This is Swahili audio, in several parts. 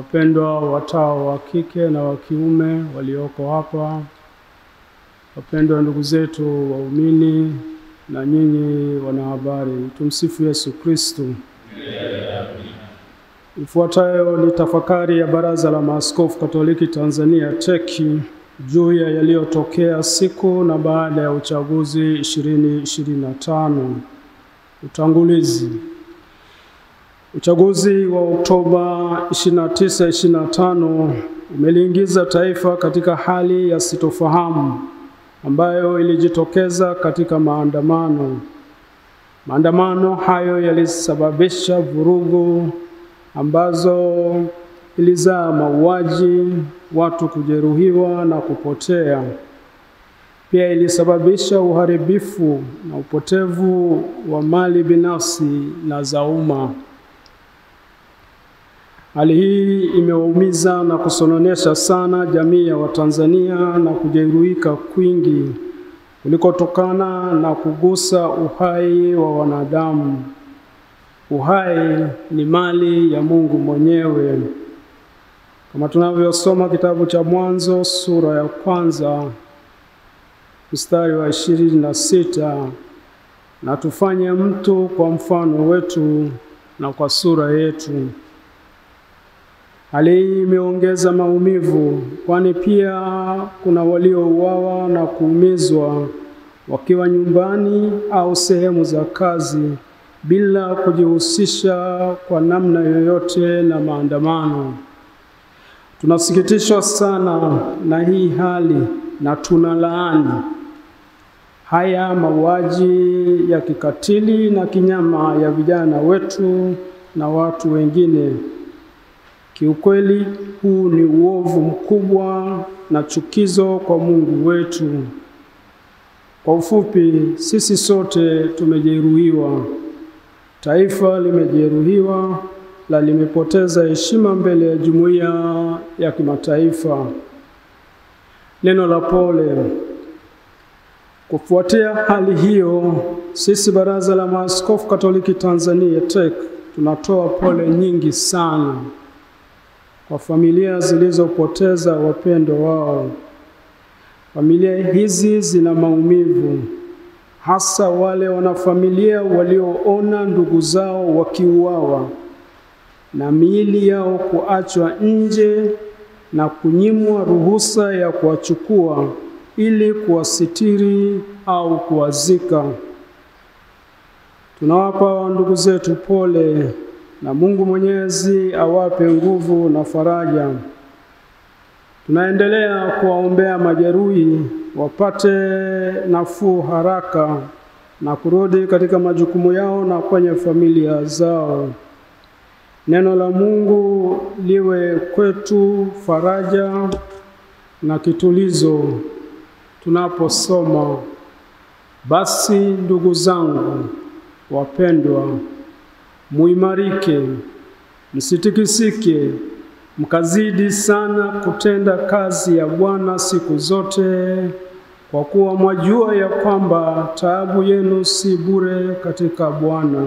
wapendwa watao wa kike na wa kiume walioko hapa, wapendwa ndugu zetu waumini na nyinyi wanahabari, tumsifu Yesu Kristo. Ifuatayo ni tafakari ya Baraza la Maaskofu Katoliki Tanzania TEC juu ya yaliyotokea siku na baada ya uchaguzi 2025. Utangulizi. Uchaguzi wa Oktoba 29, 2025 umeliingiza taifa katika hali ya sitofahamu ambayo ilijitokeza katika maandamano. Maandamano hayo yalisababisha vurugu ambazo ilizaa mauaji, watu kujeruhiwa na kupotea. Pia ilisababisha uharibifu na upotevu wa mali binafsi na za umma. Hali hii imewaumiza na kusononesha sana jamii ya Watanzania na kujeruhika kwingi kulikotokana na kugusa uhai wa wanadamu. Uhai ni mali ya Mungu mwenyewe. Kama tunavyosoma kitabu cha Mwanzo sura ya 1 mstari wa 26, na tufanye mtu kwa mfano wetu na kwa sura yetu. Hali hii imeongeza maumivu, kwani pia kuna waliouawa na kuumizwa wakiwa nyumbani au sehemu za kazi bila kujihusisha kwa namna yoyote na maandamano. Tunasikitishwa sana na hii hali na tunalaani haya mauaji ya kikatili na kinyama ya vijana wetu na watu wengine. Kiukweli huu ni uovu mkubwa na chukizo kwa Mungu wetu. Kwa ufupi, sisi sote tumejeruhiwa. Taifa limejeruhiwa na limepoteza heshima mbele ya jumuiya ya kimataifa. Neno la pole. Kufuatia hali hiyo, sisi Baraza la Maaskofu Katoliki Tanzania TEC tunatoa pole nyingi sana kwa familia zilizopoteza wapendwa wao. Familia hizi zina maumivu, hasa wale wanafamilia walioona ndugu zao wakiuawa na miili yao kuachwa nje na kunyimwa ruhusa ya kuwachukua ili kuwasitiri au kuwazika. Tunawapa ndugu zetu pole na Mungu Mwenyezi awape nguvu na faraja. Tunaendelea kuwaombea majeruhi wapate nafuu haraka na kurudi katika majukumu yao na kwenye familia zao. Neno la Mungu liwe kwetu faraja na kitulizo tunaposoma. Basi ndugu zangu wapendwa, muimarike, msitikisike, mkazidi sana kutenda kazi ya Bwana siku zote, kwa kuwa mwajua ya kwamba taabu yenu si bure katika Bwana.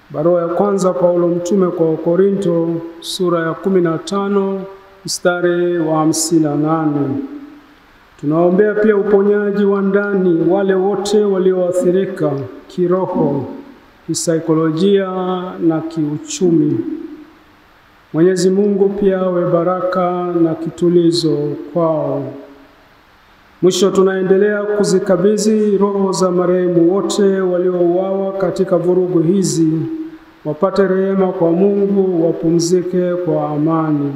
Barua ya kwanza Paulo mtume kwa Korinto sura ya 15 mstari wa 58. Tunaombea pia uponyaji wa ndani wale wote walioathirika kiroho, kisaikolojia na kiuchumi. Mwenyezi Mungu pia awe baraka na kitulizo kwao. Mwisho, tunaendelea kuzikabidhi roho za marehemu wote waliouawa katika vurugu hizi, wapate rehema kwa Mungu, wapumzike kwa amani.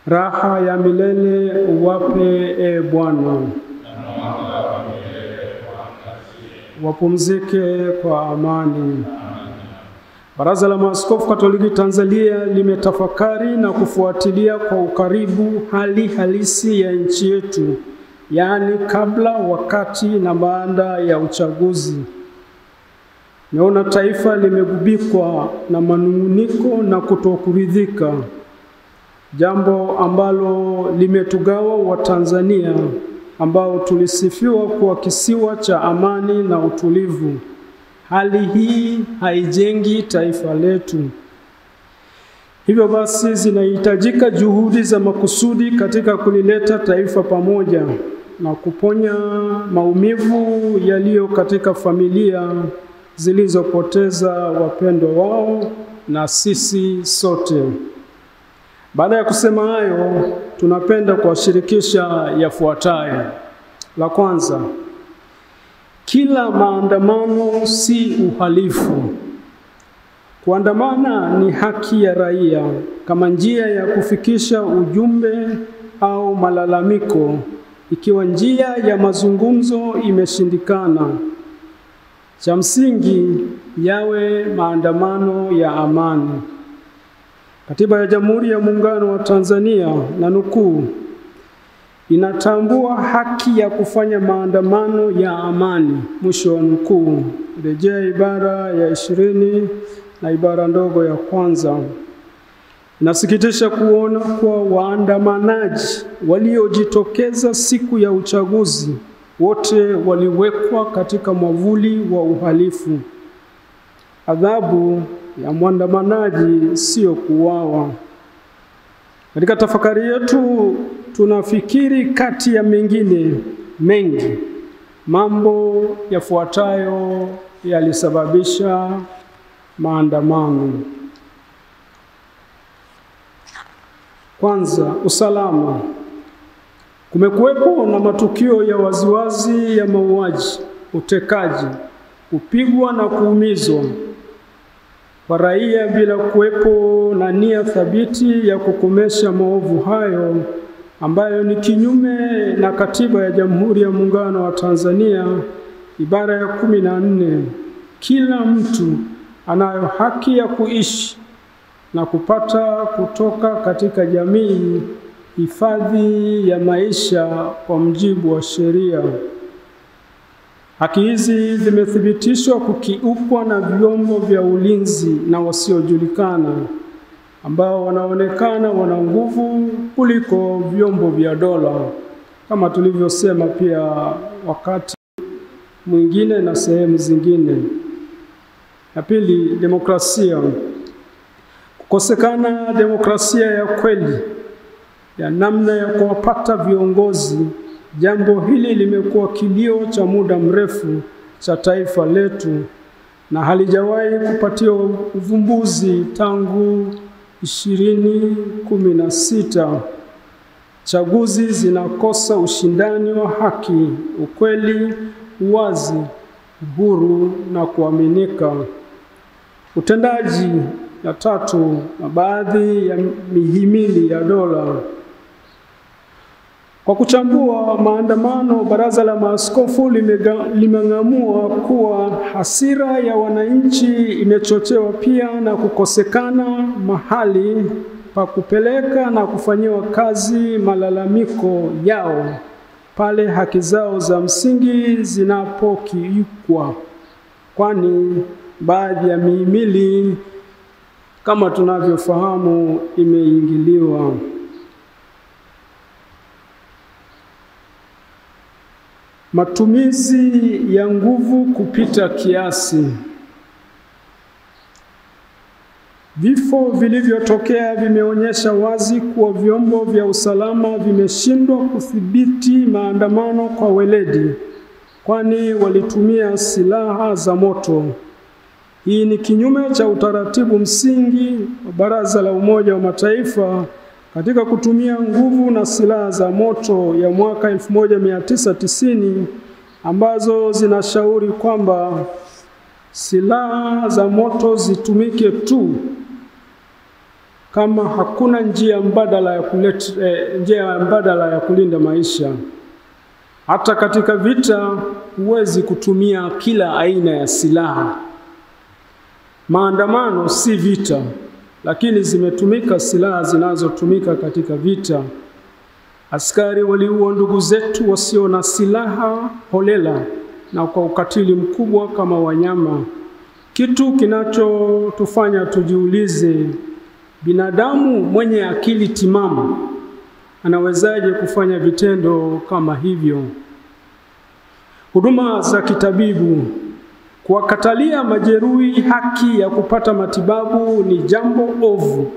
Raha ya milele uwape, Bwana. Wapumzike kwa amani. Baraza la Maaskofu Katoliki Tanzania limetafakari na kufuatilia kwa ukaribu hali halisi ya nchi yetu, yaani kabla, wakati na baada ya uchaguzi. Naona taifa limegubikwa na manunguniko na kutokuridhika, jambo ambalo limetugawa Watanzania ambao tulisifiwa kuwa kisiwa cha amani na utulivu. Hali hii haijengi taifa letu. Hivyo basi zinahitajika juhudi za makusudi katika kulileta taifa pamoja na kuponya maumivu yaliyo katika familia zilizopoteza wapendwa wao na sisi sote. Baada ya kusema hayo, tunapenda kuwashirikisha yafuatayo. La kwanza, kila maandamano si uhalifu. Kuandamana ni haki ya raia kama njia ya kufikisha ujumbe au malalamiko. Ikiwa njia ya mazungumzo imeshindikana, cha msingi yawe maandamano ya amani. Katiba ya Jamhuri ya Muungano wa Tanzania, na nukuu, inatambua haki ya kufanya maandamano ya amani, mwisho wa nukuu. Rejea ibara ya 20 na ibara ndogo ya kwanza. Inasikitisha kuona kuwa waandamanaji waliojitokeza siku ya uchaguzi wote waliwekwa katika mwavuli wa uhalifu. Adhabu ya mwandamanaji sio kuuawa. Katika tafakari yetu tunafikiri kati ya mengine mengi mambo yafuatayo yalisababisha maandamano. Kwanza, usalama. Kumekuwepo na matukio ya waziwazi ya mauaji, utekaji, kupigwa na kuumizwa kwa raia bila kuwepo na nia thabiti ya kukomesha maovu hayo, ambayo ni kinyume na Katiba ya Jamhuri ya Muungano wa Tanzania ibara ya 14. Kila mtu anayo haki ya kuishi na kupata kutoka katika jamii hifadhi ya maisha kwa mujibu wa sheria. Haki hizi zimethibitishwa kukiukwa na vyombo vya ulinzi na wasiojulikana ambao wanaonekana wana nguvu kuliko vyombo vya dola, kama tulivyosema pia wakati mwingine na sehemu zingine. Ya pili, demokrasia. Kukosekana demokrasia ya kweli ya namna ya kuwapata viongozi. Jambo hili limekuwa kilio cha muda mrefu cha taifa letu na halijawahi kupatiwa uvumbuzi tangu 2016. Chaguzi zinakosa ushindani wa haki, ukweli, uwazi, uhuru na kuaminika. Utendaji. Ya tatu, na baadhi ya mihimili ya dola. Kwa kuchambua maandamano, Baraza la Maaskofu limeng'amua kuwa hasira ya wananchi imechochewa pia na kukosekana mahali pa kupeleka na kufanyiwa kazi malalamiko yao pale haki zao za msingi zinapokiukwa, kwani baadhi ya mihimili kama tunavyofahamu imeingiliwa. Matumizi ya nguvu kupita kiasi. Vifo vilivyotokea vimeonyesha wazi kuwa vyombo vya usalama vimeshindwa kudhibiti maandamano kwa weledi, kwani walitumia silaha za moto. Hii ni kinyume cha utaratibu msingi wa Baraza la Umoja wa Mataifa katika kutumia nguvu na silaha za moto ya mwaka 1990 ambazo zinashauri kwamba silaha za moto zitumike tu kama hakuna njia mbadala ya kulinda maisha. Hata katika vita huwezi kutumia kila aina ya silaha. Maandamano si vita, lakini zimetumika silaha zinazotumika katika vita. Askari waliua ndugu zetu wasio na silaha holela na kwa ukatili mkubwa kama wanyama. Kitu kinachotufanya tujiulize, binadamu mwenye akili timamu anawezaje kufanya vitendo kama hivyo? Huduma za kitabibu. Kuwakatalia majeruhi haki ya kupata matibabu ni jambo ovu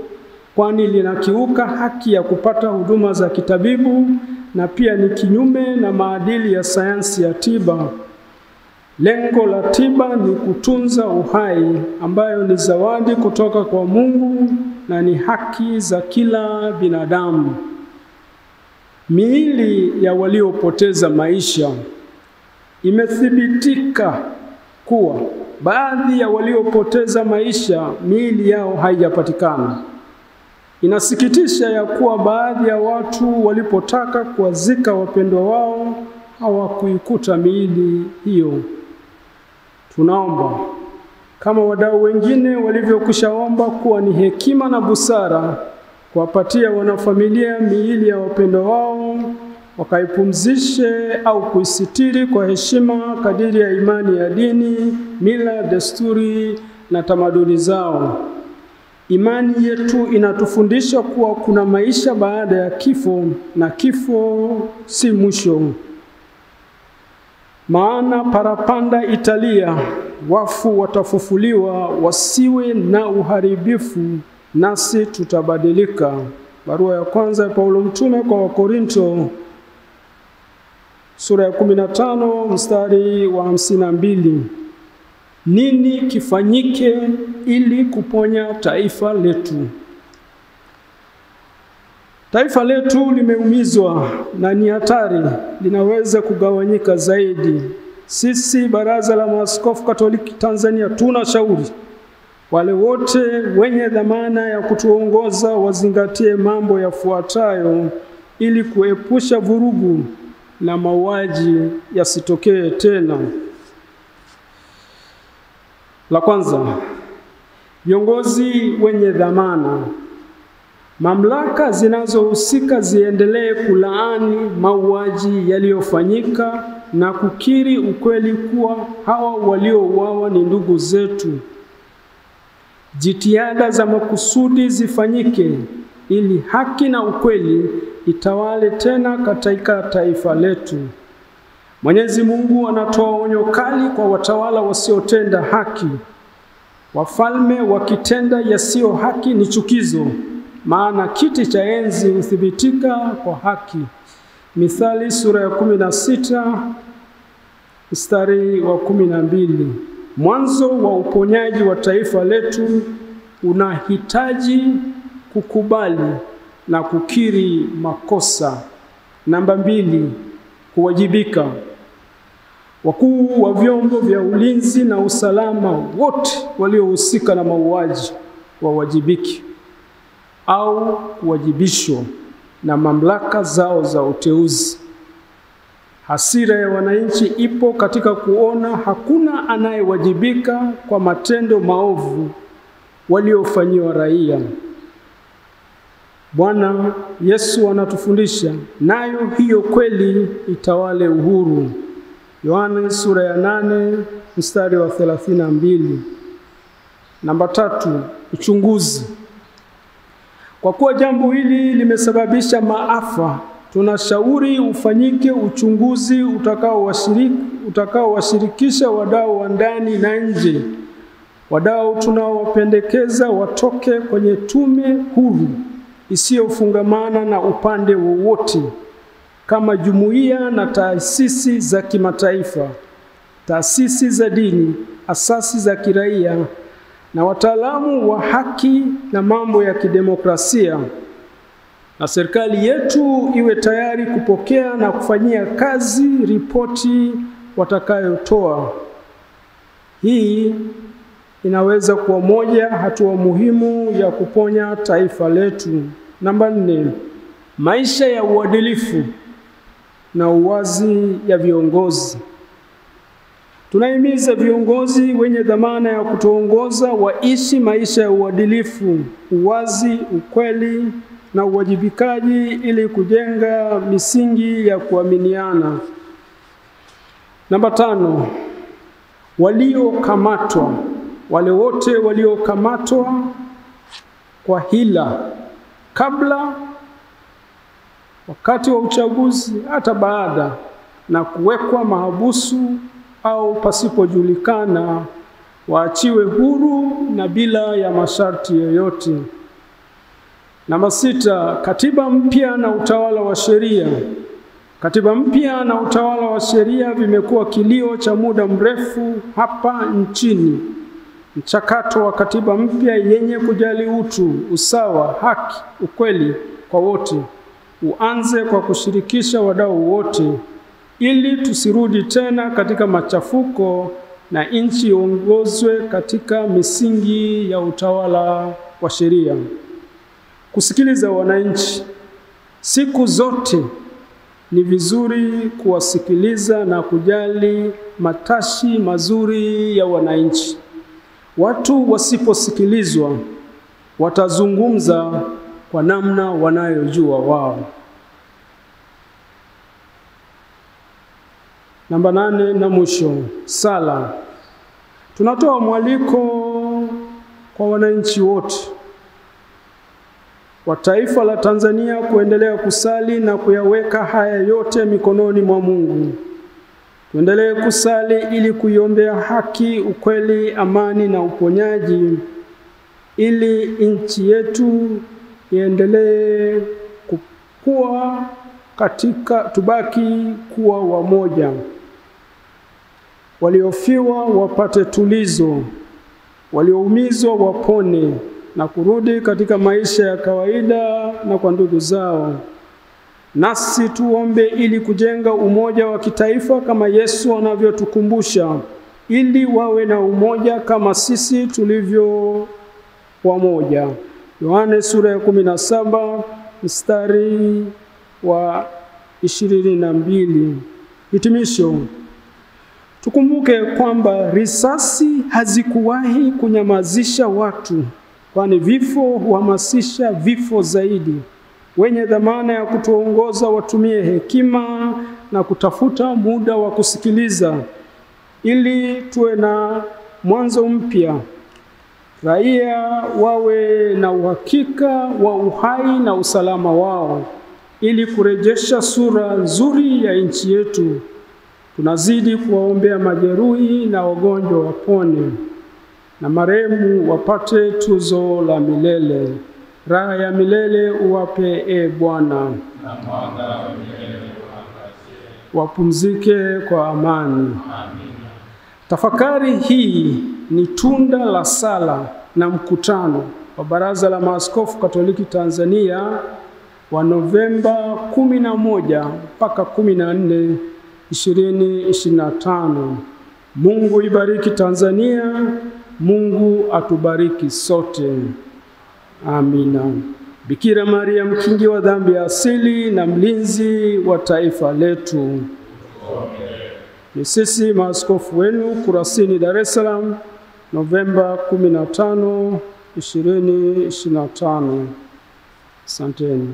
kwani linakiuka haki ya kupata huduma za kitabibu na pia ni kinyume na maadili ya sayansi ya tiba. Lengo la tiba ni kutunza uhai, ambayo ni zawadi kutoka kwa Mungu na ni haki za kila binadamu. Miili ya waliopoteza maisha. Imethibitika kuwa baadhi ya waliopoteza maisha miili yao haijapatikana. Inasikitisha ya kuwa baadhi ya watu walipotaka kuwazika wapendwa wao hawakuikuta miili hiyo. Tunaomba kama wadau wengine walivyokwishaomba kuwa ni hekima na busara kuwapatia wanafamilia miili ya wapendwa wao, wakaipumzishe au kuisitiri kwa heshima kadiri ya imani ya dini, mila, desturi na tamaduni zao. Imani yetu inatufundisha kuwa kuna maisha baada ya kifo na kifo si mwisho. Maana parapanda italia, wafu watafufuliwa, wasiwe na uharibifu, nasi tutabadilika. Barua ya kwanza ya Paulo mtume kwa Wakorinto, sura ya 15 mstari wa 52. Nini kifanyike ili kuponya taifa letu? Taifa letu limeumizwa na ni hatari, linaweza kugawanyika zaidi. Sisi Baraza la Maaskofu Katoliki Tanzania tunashauri wale wote wenye dhamana ya kutuongoza wazingatie mambo yafuatayo ili kuepusha vurugu na mauaji yasitokee tena. La kwanza, viongozi wenye dhamana. Mamlaka zinazohusika ziendelee kulaani mauaji yaliyofanyika na kukiri ukweli kuwa hawa waliouawa ni ndugu zetu. Jitihada za makusudi zifanyike ili haki na ukweli itawale tena katika taifa letu. Mwenyezi Mungu anatoa onyo kali kwa watawala wasiotenda haki. Wafalme wakitenda yasiyo haki ni chukizo, maana kiti cha enzi huthibitika kwa haki. Mithali sura ya 16 mstari wa 12. Mwanzo wa uponyaji wa taifa letu unahitaji kukubali na kukiri makosa. Namba 2, kuwajibika. Wakuu wa vyombo vya ulinzi na usalama wote waliohusika na mauaji wawajibiki au kuwajibishwa na mamlaka zao za uteuzi. Hasira ya wananchi ipo katika kuona hakuna anayewajibika kwa matendo maovu waliofanyiwa raia. Bwana Yesu anatufundisha, nayo hiyo kweli itawale uhuru. Yohana sura ya 8 mstari wa 32. Namba 3, uchunguzi. Kwa kuwa jambo hili limesababisha maafa, tunashauri ufanyike uchunguzi utakaowashirikisha wadau wa ndani na nje. Wadau tunaowapendekeza watoke kwenye tume huru isiyofungamana na upande wowote, kama jumuiya na taasisi za kimataifa, taasisi za dini, asasi za kiraia na wataalamu wa haki na mambo ya kidemokrasia. Na serikali yetu iwe tayari kupokea na kufanyia kazi ripoti watakayotoa. Hii inaweza kuwa moja hatua muhimu ya kuponya taifa letu. Namba 4, maisha ya uadilifu na uwazi ya viongozi. Tunahimiza viongozi wenye dhamana ya kutuongoza waishi maisha ya uadilifu, uwazi, ukweli na uwajibikaji ili kujenga misingi ya kuaminiana. Namba 5, waliokamatwa. Wale wote waliokamatwa kwa hila kabla, wakati wa uchaguzi, hata baada, na kuwekwa mahabusu au pasipojulikana, waachiwe huru na bila ya masharti yoyote. Namba 6, katiba mpya na utawala wa sheria. Katiba mpya na utawala wa sheria vimekuwa kilio cha muda mrefu hapa nchini. Mchakato wa katiba mpya yenye kujali utu, usawa, haki, ukweli kwa wote uanze kwa kushirikisha wadau wote, ili tusirudi tena katika machafuko na nchi iongozwe katika misingi ya utawala wa sheria. Kusikiliza wananchi. Siku zote ni vizuri kuwasikiliza na kujali matashi mazuri ya wananchi. Watu wasiposikilizwa watazungumza kwa namna wanayojua wao. Namba 8 na mwisho, sala. Tunatoa mwaliko kwa wananchi wote wa taifa la Tanzania kuendelea kusali na kuyaweka haya yote mikononi mwa Mungu. Tuendelee kusali ili kuiombea haki, ukweli, amani na uponyaji, ili nchi yetu iendelee kukua tubaki kuwa wamoja. Waliofiwa wapate tulizo, walioumizwa wapone na kurudi katika maisha ya kawaida na kwa ndugu zao. Nasi tuombe ili kujenga umoja wa kitaifa kama Yesu anavyotukumbusha, ili wawe na umoja kama sisi tulivyo wamoja. Yohane sura ya 17 mstari wa 22. Hitimisho. Tukumbuke kwamba risasi hazikuwahi kunyamazisha watu, kwani vifo huhamasisha vifo zaidi. Wenye dhamana ya kutuongoza watumie hekima na kutafuta muda wa kusikiliza, ili tuwe na mwanzo mpya. Raia wawe na uhakika wa uhai na usalama wao, ili kurejesha sura nzuri ya nchi yetu. Tunazidi kuwaombea majeruhi na wagonjwa wapone, na marehemu wapate tuzo la milele. Raha ya milele uwape, Bwana. Wapumzike kwa amani. Tafakari hii ni tunda la sala na mkutano wa Baraza la Maaskofu Katoliki Tanzania wa Novemba 11 mpaka 14, 2025. Mungu ibariki Tanzania. Mungu atubariki sote. Amina. Bikira Maria, mkingi wa dhambi ya asili na mlinzi wa taifa letu. Ni sisi maaskofu wenu Kurasini, Dar es Salaam, Novemba 15, 2025. Asanteni.